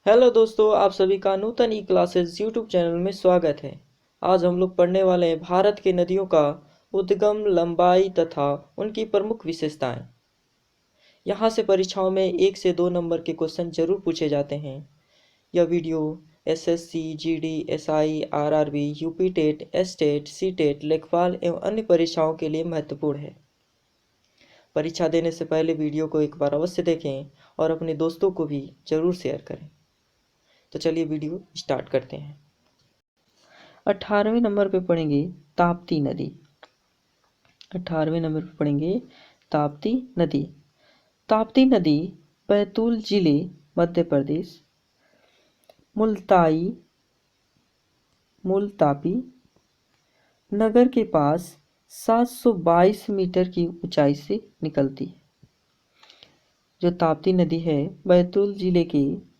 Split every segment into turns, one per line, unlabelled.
Hello दोस्तों, आप सभी का नूतन ई क्लासेस यूट्यूब चैनल में स्वागत है। आज हम लोग पढ़ने वाले हैं भारत की नदियों का उद्गम, लंबाई तथा उनकी प्रमुख विशेषताएं। यहाँ से परीक्षाओं में 1 से 2 नंबर के क्वेश्चन जरूर पूछे जाते हैं। यह video SSC, GD, SI, RRB, UP TET, S TET, C TET, लेखपाल एवं अन्य परीक्षाओं के लिए महत्वपूर्ण है। परीक्षा देने से पहले वीडियो को एक बार अवश्य देखें और अपने दोस्तों को भी जरूर शेयर करें। तो चलिए वीडियो स्टार्ट करते हैं। 18वें नंबर पे पढ़ेंगे ताप्ती नदी। 18वें नंबर पे पढ़ेंगे ताप्ती नदी। ताप्ती नदी बैतूल जिले, मध्य प्रदेश, मुल्ताई नगर के पास 722 मीटर की ऊंचाई से निकलती है। जो ताप्ती नदी है बैतूल जिले के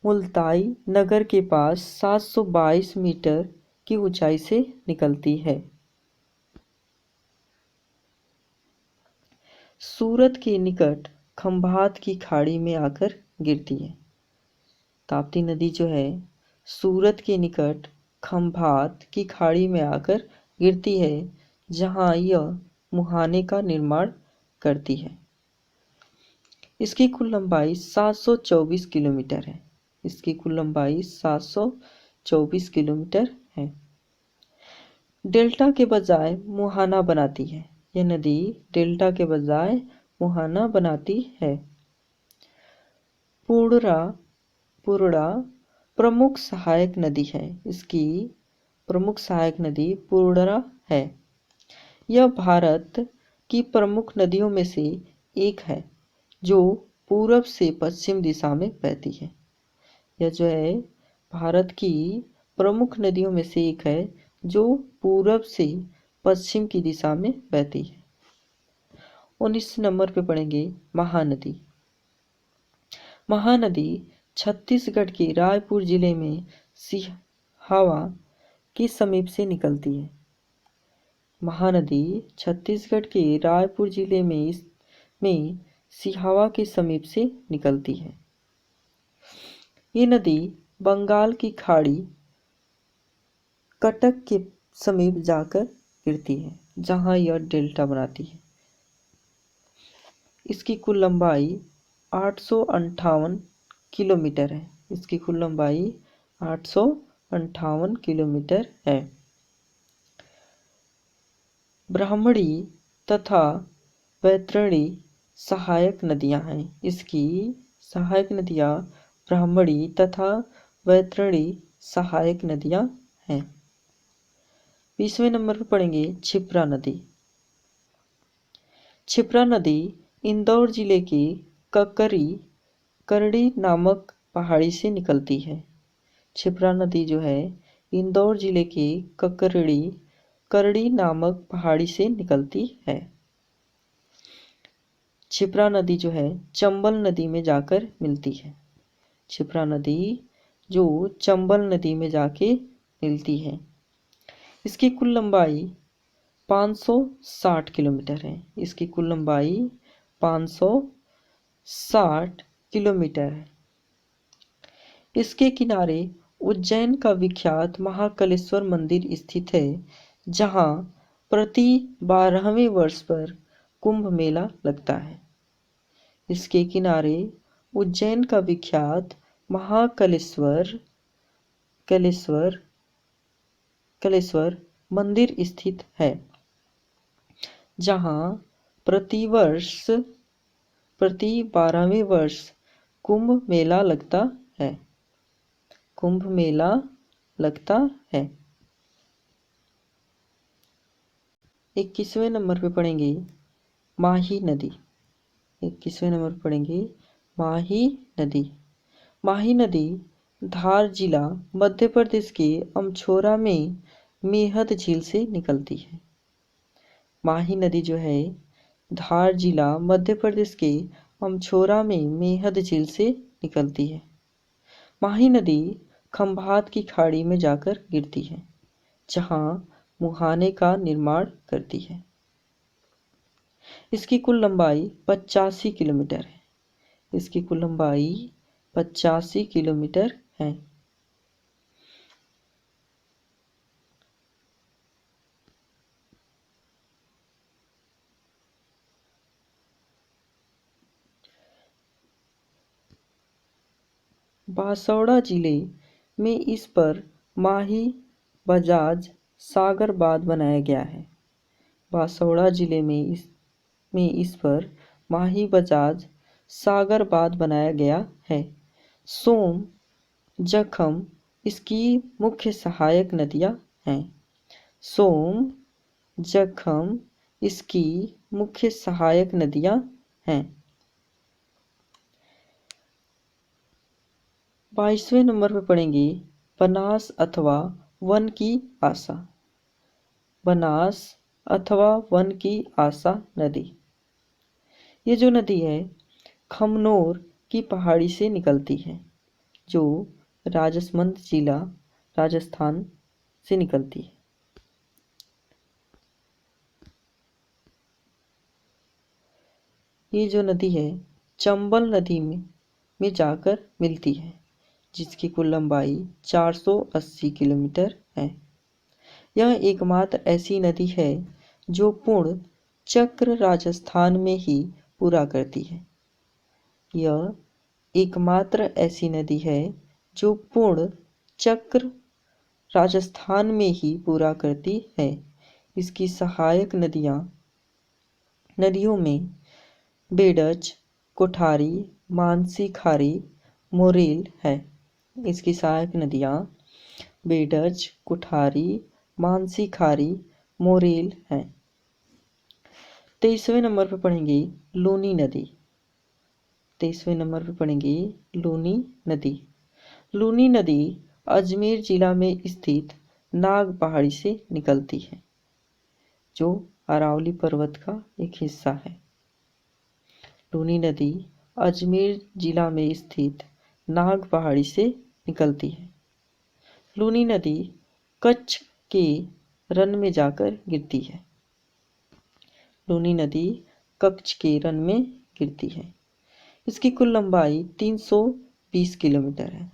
मुल्ताई नगर के पास 722 मीटर की ऊंचाई से निकलती है। सूरत के निकट खंभात की खाड़ी में आकर गिरती है। ताप्ती नदी जो है सूरत के निकट खंभात की खाड़ी में आकर गिरती है, जहां यह मुहाने का निर्माण करती है। इसकी कुल लंबाई 724 किलोमीटर है। इसकी कुल लंबाई 724 किलोमीटर है। डेल्टा के बजाय मुहाना बनाती है। यह नदी डेल्टा के बजाय मुहाना बनाती है। पुरड़ा प्रमुख सहायक नदी है। इसकी प्रमुख सहायक नदी पुरड़ा है। यह भारत की प्रमुख नदियों में से एक है जो पूरब से पश्चिम दिशा में बहती है। यह जो है भारत की प्रमुख नदियों में से एक है जो पूरब से पश्चिम की दिशा में बहती है। 19 नंबर पे पढ़ेंगे महानदी। महानदी छत्तीसगढ़ के रायपुर जिले में सिहावा के समीप से निकलती है। महानदी छत्तीसगढ़ के रायपुर जिले में सिहावा के समीप से निकलती है। ये नदी बंगाल की खाड़ी कटक के समीप जाकर गिरती है, जहां यह डेल्टा बनाती है। इसकी कुल लंबाई 858 किलोमीटर है। इसकी कुल लंबाई 858 किलोमीटर है। ब्राह्मणी तथा वैतरणी सहायक नदियां हैं। इसकी सहायक नदियां ब्राह्मणी तथा वैतरणी सहायक नदियां हैं। 20वें नंबर पर पढ़ेंगे क्षिप्रा नदी। क्षिप्रा नदी इंदौर जिले की करड़ी नामक पहाड़ी से निकलती है। क्षिप्रा नदी जो है इंदौर जिले के करड़ी नामक पहाड़ी से निकलती है। क्षिप्रा नदी जो है चंबल नदी में जाकर मिलती है। क्षिप्रा नदी जो चंबल नदी में जाके मिलती है। इसकी कुल लंबाई 560 किलोमीटर है। इसकी कुल लंबाई 560 किलोमीटर है। इसके किनारे उज्जैन का विख्यात महाकालेश्वर मंदिर स्थित है, जहां प्रति 12वें वर्ष पर कुंभ मेला लगता है। इसके किनारे उज्जैन का विख्यात महाकालेश्वर मंदिर स्थित है, जहां प्रति 12वें वर्ष कुंभ मेला लगता है। कुंभ मेला लगता है। 21वें नंबर पे पढ़ेंगे माही नदी। 21वें नंबर पे पढ़ेंगे माही नदी। माही नदी धार जिला, मध्य प्रदेश के अमछोरा में मेहद झील से निकलती है। माही नदी जो है धार जिला, मध्य प्रदेश के अमछोरा में मेहद झील से निकलती है। माही नदी खंभात की खाड़ी में जाकर गिरती है, जहां मुहाने का निर्माण करती है। इसकी कुल लंबाई 85 किलोमीटर है। इसकी कुल लंबाई 85 किलोमीटर है। बांसवाड़ा जिले में इस पर माही बजाज सागर बांध बनाया गया है। बांसवाड़ा जिले में इस पर माही बजाज सागर बांध बनाया गया है। सोम, जखम इसकी मुख्य सहायक नदियां हैं। सोम, जखम इसकी मुख्य सहायक नदियां हैं। 22वें नंबर पे पढ़ेंगे बनास अथवा वन की आशा। बनास अथवा वन की आशा नदी, ये जो नदी है खमनोर की पहाड़ी से निकलती है, जो राजसमंद जिला राजस्थान से निकलती है। ये जो नदी है चंबल नदी में जाकर मिलती है, जिसकी कुल लंबाई 480 किलोमीटर है। यह एकमात्र ऐसी नदी है जो पूर्ण चक्र राजस्थान में ही पूरा करती है। यह एकमात्र ऐसी नदी है जो पूर्ण चक्र राजस्थान में ही पूरा करती है। इसकी सहायक नदियों में बेडज, कोठारी, मानसी खारी, मोरेल है। इसकी सहायक नदियाँ बेडज, कुठारी, मानसी खारी, मोरेल हैं। 23वें नंबर पर पढ़ेंगे लूनी नदी। 23वें नंबर पर पढ़ेंगे लूनी नदी। लूनी नदी अजमेर जिला में स्थित नाग पहाड़ी से निकलती है, जो अरावली पर्वत का एक हिस्सा है। लूनी नदी अजमेर जिला में स्थित नाग पहाड़ी से निकलती है। लूनी नदी कच्छ के रन में जाकर गिरती है। लूनी नदी कच्छ के रन में गिरती है। इसकी कुल लंबाई 320 किलोमीटर है।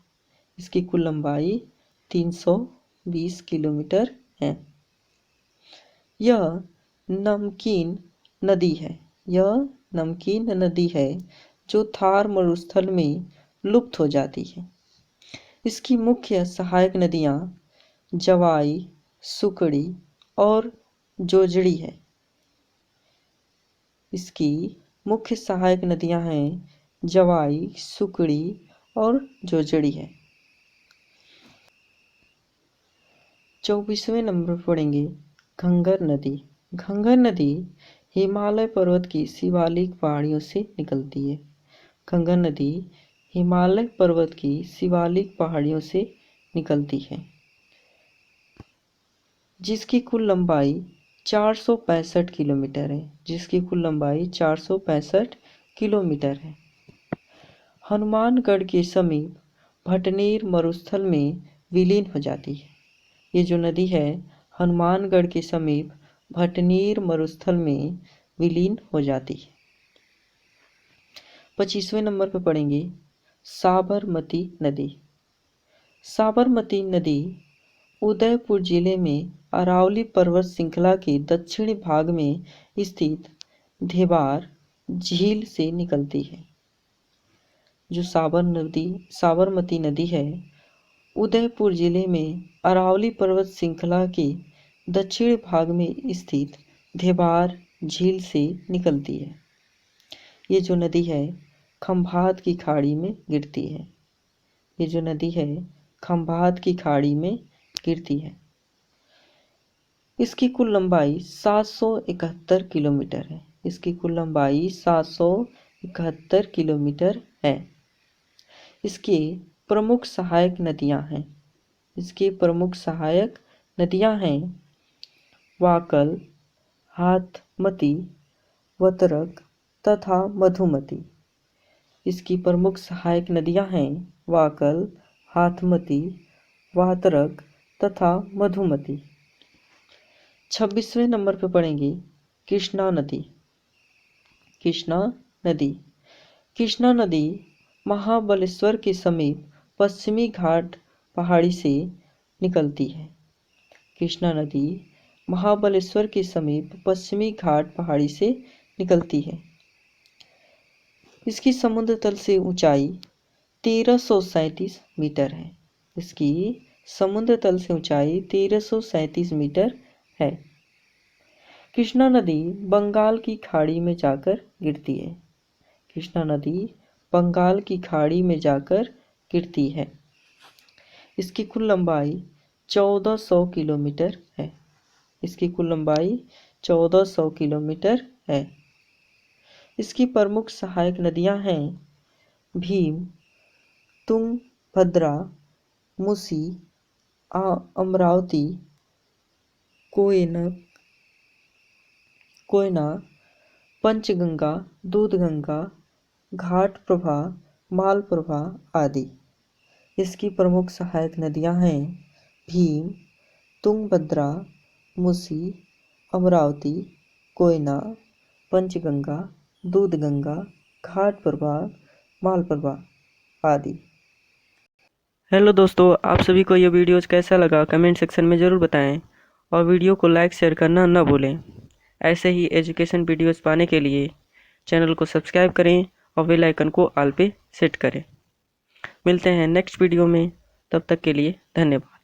इसकी कुल लंबाई 320 किलोमीटर है। यह नमकीन नदी है। यह नमकीन नदी है जो थार मरुस्थल में लुप्त हो जाती है। इसकी मुख्य सहायक नदियाँ जवाई, सुकड़ी और जोजड़ी है। इसकी मुख्य सहायक नदियाँ हैं जवाई, सुकड़ी और जोजड़ी है। 24वें नंबर पर पढ़ेंगे घंगर नदी। घंगर नदी हिमालय पर्वत की शिवालिक पहाड़ियों से निकलती है। घंगर नदी हिमालय पर्वत की शिवालिक पहाड़ियों से निकलती है, जिसकी कुल लंबाई 465 किलोमीटर है। जिसकी कुल लंबाई 465 किलोमीटर है। हनुमानगढ़ के समीप भटनेर मरुस्थल में विलीन हो जाती है। ये जो नदी है हनुमानगढ़ के समीप भटनेर मरुस्थल में विलीन हो जाती है। 25वें नंबर पर पढ़ेंगे साबरमती नदी। साबरमती नदी उदयपुर जिले में अरावली पर्वत श्रृंखला के दक्षिणी भाग में स्थित धेबार झील से निकलती है। जो साबरमती नदी है उदयपुर जिले में अरावली पर्वत श्रृंखला के दक्षिणी भाग में स्थित धेबार झील से निकलती है। ये जो नदी है खंभात की खाड़ी में गिरती है। ये जो नदी है खंभात की खाड़ी में गिरती है। इसकी कुल लंबाई 771 किलोमीटर है। इसकी कुल लंबाई 771 किलोमीटर है। इसकी प्रमुख सहायक नदियां हैं। इसकी प्रमुख सहायक नदियां हैं वाकल, हाथमती, वतरक तथा मधुमती। इसकी प्रमुख सहायक नदियां हैं वाकल, हाथमती, वातरक तथा मधुमती। 26वें नंबर पर पढ़ेंगे कृष्णा नदी। कृष्णा नदी। कृष्णा नदी महाबलेश्वर के समीप पश्चिमी घाट पहाड़ी से निकलती है। कृष्णा नदी महाबलेश्वर के समीप पश्चिमी घाट पहाड़ी से निकलती है। इसकी समुद्र तल से ऊंचाई 1337 मीटर है। इसकी समुद्र तल से ऊंचाई 1337 मीटर है। कृष्णा नदी बंगाल की खाड़ी में जाकर गिरती है। कृष्णा नदी बंगाल की खाड़ी में जाकर गिरती है। इसकी कुल लंबाई 1400 किलोमीटर है। इसकी कुल लंबाई 1400 किलोमीटर है। इसकी प्रमुख सहायक नदियां हैं भीम, तुंगभद्रा, मुसी, अमरावती, कोयना, पंचगंगा, दूधगंगा, घाटप्रभा, मालप्रभा आदि। इसकी प्रमुख सहायक नदियां हैं भीम, तुंगभद्रा, मुसी, अमरावती, कोयना, पंचगंगा, दूधगंगा, घाटप्रभा, मालप्रभा आदि। हेलो दोस्तों, आप सभी को ये वीडियोज़ कैसा लगा कमेंट सेक्शन में ज़रूर बताएं और वीडियो को लाइक शेयर करना न भूलें। ऐसे ही एजुकेशन वीडियोज़ पाने के लिए चैनल को सब्सक्राइब करें और बेल आइकन को ऑल पे सेट करें। मिलते हैं नेक्स्ट वीडियो में, तब तक के लिए धन्यवाद।